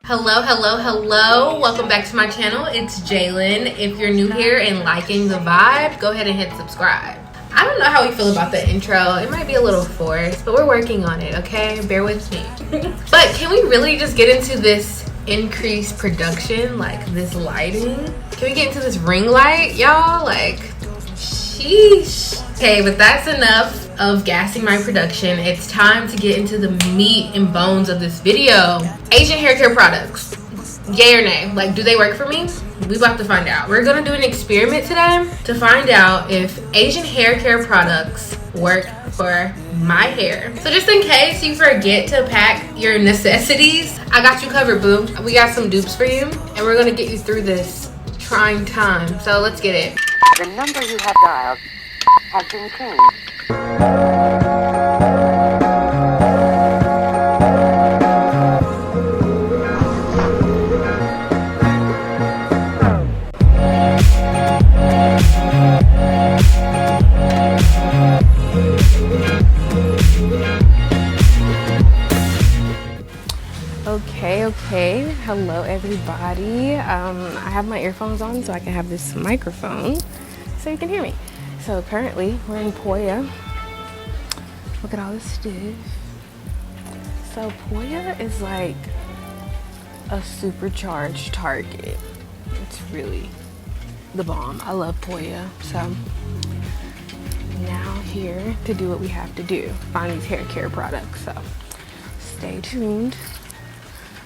Hello. Welcome back to my channel. It's Jaylynn. If you're new here and liking the vibe, go ahead and hit subscribe. I don't know how we feel about the intro. It might be a little forced, but we're working on it, okay? Bear with me. But can we really just get into this increased production, like this lighting? Can we get into this ring light, y'all? Like, sheesh. Okay, but that's enough of gassing my production. It's time to get into the meat and bones of this video. Asian hair care products, yay or nay? Like, do they work for me? We about to find out. We're gonna do an experiment today to find out if Asian hair care products work for my hair. So just in case you forget to pack your necessities, I got you covered, boo. We got some dupes for you, and we're gonna get you through this trying time. So let's get it. The number you have dialed has been changed. Okay. Hello, everybody. I have my earphones on so I can have this microphone so you can hear me. So currently we're in Poya. Look at all this stuff. So Poya is like a supercharged Target. It's really the bomb. I love Poya. So now here to do what we have to do, find these hair care products. So stay tuned.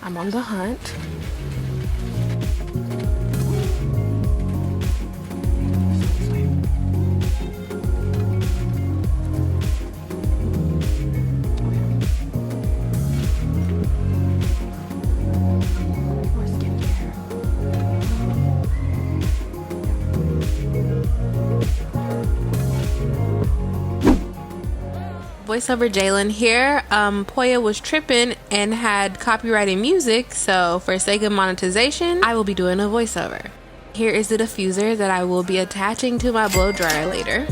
I'm on the hunt. Voiceover Jaylynn here. Poya was tripping and had copyrighted music, so for sake of monetization, I will be doing a voiceover. Here is the diffuser that I will be attaching to my blow dryer later.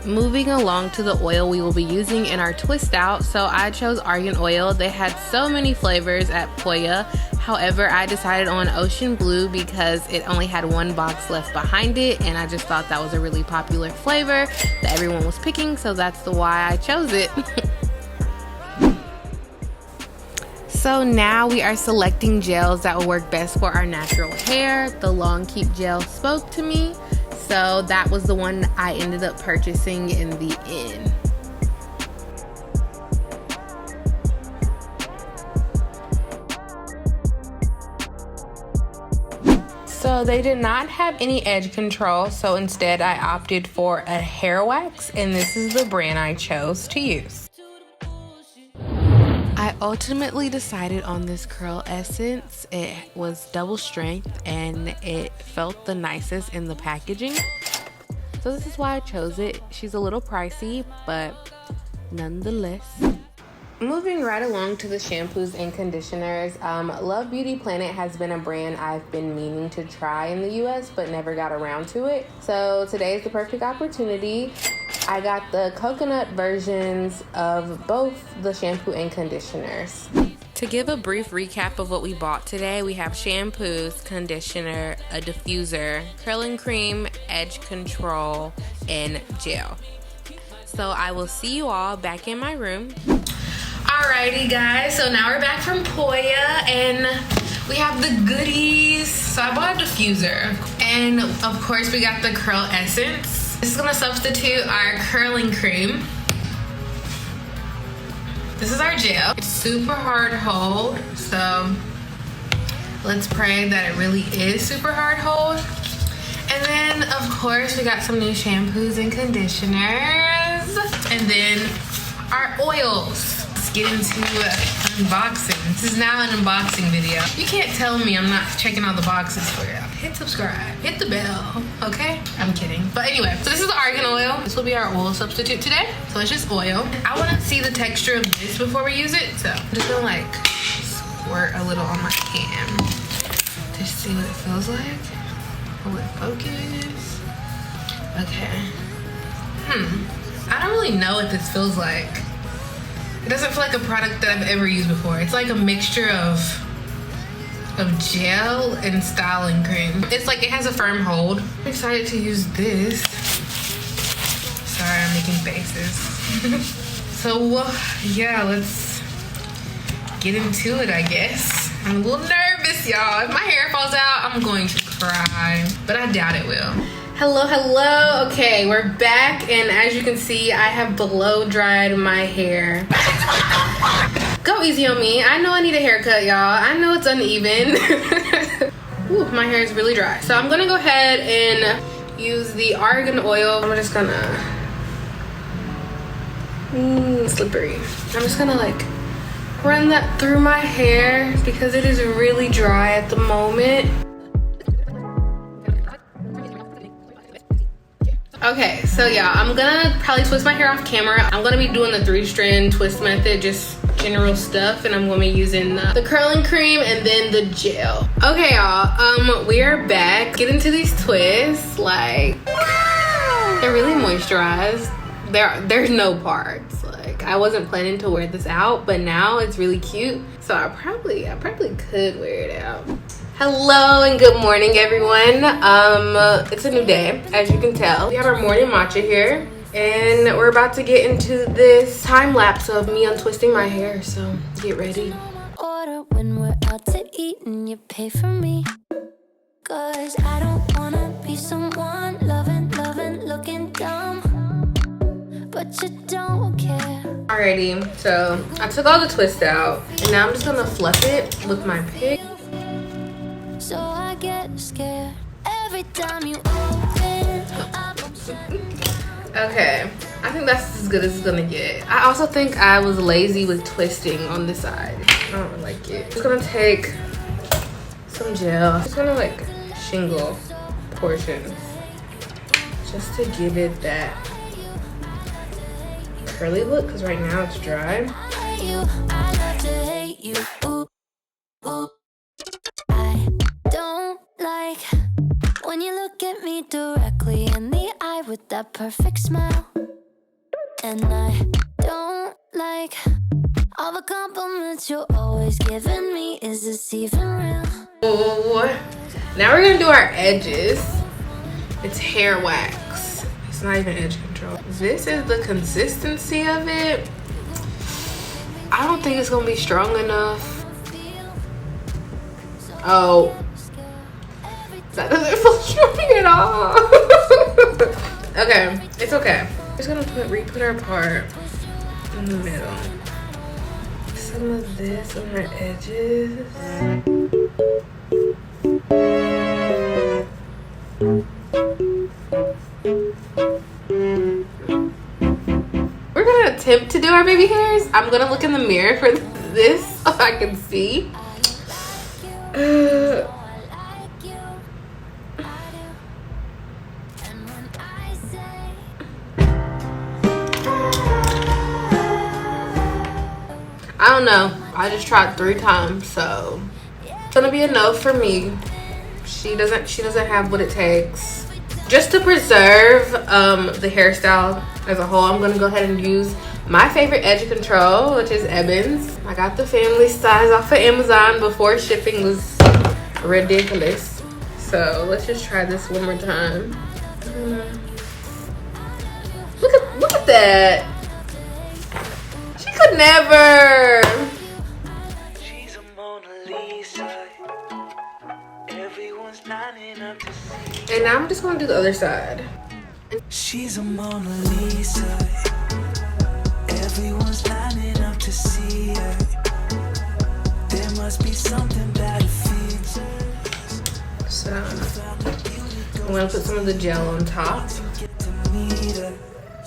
Moving along to the oil we will be using in our twist out. So I chose argan oil. They had so many flavors at Poya. However, I decided on ocean blue because it only had one box left behind it, and I just thought that was a really popular flavor that everyone was picking, so that's why I chose it. So now we are selecting gels that will work best for our natural hair. The Long Keep gel spoke to me, so that was the one I ended up purchasing in the end. So they did not have any edge control, so instead I opted for a hair wax, and this is the brand I chose to use. I ultimately decided on this curl essence. It was double strength and it felt the nicest in the packaging. So this is why I chose it. She's a little pricey, but nonetheless. Moving right along to the shampoos and conditioners. Love Beauty Planet has been a brand I've been meaning to try in the US but never got around to it. So today is the perfect opportunity. I got the coconut versions of both the shampoo and conditioners. To give a brief recap of what we bought today, we have shampoos, conditioner, a diffuser, curling cream, edge control, and gel. So I will see you all back in my room. Alrighty guys, so now we're back from Poya and we have the goodies. So I bought a diffuser and of course we got the curl essence. This is gonna substitute our curling cream. This is our gel. It's super hard hold, so let's pray that it really is super hard hold. And then of course we got some new shampoos and conditioners, and then our oils. Get into unboxing. This is now an unboxing video. You can't tell me I'm not checking all the boxes for you. Hit subscribe, hit the bell, okay? I'm kidding. But anyway, so this is the argan oil. This will be our oil substitute today. So it's just oil. I want to see the texture of this before we use it. So I'm just gonna like squirt a little on my cam to see what it feels like. Will it focus? Okay. I don't really know what this feels like. It doesn't feel like a product that I've ever used before. It's like a mixture of gel and styling cream. It's like it has a firm hold. I'm excited to use this. Sorry, I'm making faces. So yeah, let's get into it, I guess. I'm a little nervous, y'all. If my hair falls out, I'm going to cry, but I doubt it will. Hello. Okay, we're back, and as you can see, I have blow dried my hair. Go easy on me. I know I need a haircut, y'all. I know it's uneven. Ooh, my hair is really dry. So I'm gonna go ahead and use the argan oil. I'm just gonna, slippery. I'm just gonna like run that through my hair because it is really dry at the moment. Okay, so yeah, I'm gonna probably twist my hair off camera. I'm gonna be doing the 3-strand twist method, just general stuff, and I'm gonna be using the curling cream and then the gel. Okay, y'all, we are back. Get into these twists, like, they're really moisturized. There's no parts. Like, I wasn't planning to wear this out, but now it's really cute, so I probably could wear it out. Hello and good morning, everyone. It's a new day, as you can tell. We have our morning matcha here, and we're about to get into this time lapse of me untwisting my hair, so get ready. Order when we're out to eat and you pay for me. 'Cause I don't wanna be someone loving, looking dumb, but you don't care. Alrighty, so I took all the twist out, and now I'm just gonna fluff it with my pick. So I get scared every time you open up. Okay, I think that's as good as it's gonna get. I also think I was lazy with twisting on this side. I don't like it. I'm just gonna take some gel. I'm just gonna like shingle portions just to give it that curly look, because right now it's dry. I love to hate you. Ooh, ooh. I don't like when you look at me directly in the eye with that perfect smile. And I don't like all the compliments you're always giving me. Is this even real? Oh, now we're gonna do our edges. It's hair wax. It's not even edge control. This is the consistency of it. I don't think it's gonna be strong enough. Oh, that doesn't feel strong at all. Okay, it's okay. I'm just gonna re-put our part in the middle. Some of this on our edges. We're gonna attempt to do our baby hairs. I'm gonna look in the mirror for this so I can see. I don't know. I just tried 3 times, so it's gonna be a no for me. She doesn't have what it takes. Just to preserve the hairstyle as a whole, I'm gonna go ahead and use my favorite edge control, which is Ebony's. I got the family size off of Amazon before shipping was ridiculous. So let's just try this one more time. Look at that. She could never. She's a Mona Lisa. Everyone's lining up to see. And now I'm just gonna do the other side. She's a Mona Lisa. Everyone's lining up to see her. There must be something about her features. So I'm gonna put some of the gel on top. Get to meet her.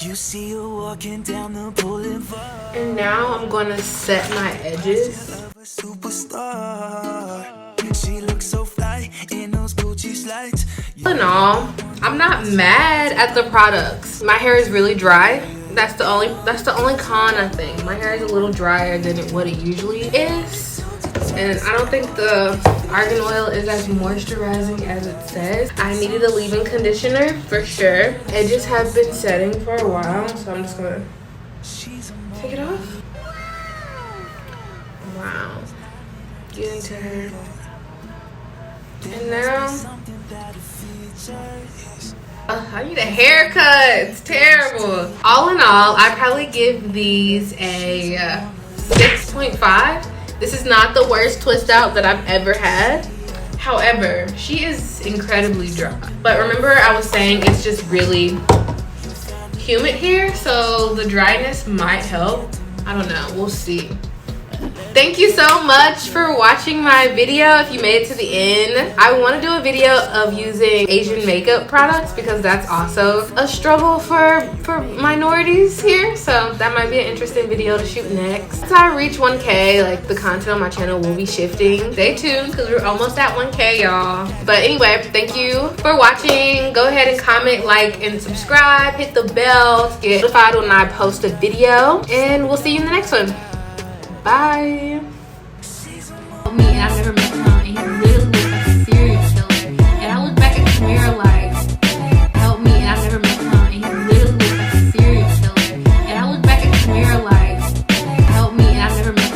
You see her walking down the boulevard. And now I'm gonna set my edges. Of a superstar. She looks so fly in those Gucci slides. All in all, I'm not mad at the products. My hair is really dry. That's the only con, I think. My hair is a little drier than what it usually is. And I don't think the argan oil is as moisturizing as it says. I needed a leave-in conditioner for sure. Edges have been setting for a while, so I'm just gonna take it off. Wow. Get into her. And now, I need a haircut. It's terrible. All in all, I probably give these a 6.5. This is not the worst twist out that I've ever had. However, she is incredibly dry. But remember, I was saying it's just really humid here, so the dryness might help. I don't know. We'll see. Thank you so much for watching my video. If you made it to the end, I want to do a video of using Asian makeup products because that's also a struggle for minorities here. So that might be an interesting video to shoot next. Once I reach 1K, like the content on my channel will be shifting. Stay tuned because we're almost at 1K, y'all. But anyway, thank you for watching. Go ahead and comment, like, and subscribe. Hit the bell to get notified when I post a video. And we'll see you in the next one. Bye. Me, I've never met him, and he's literally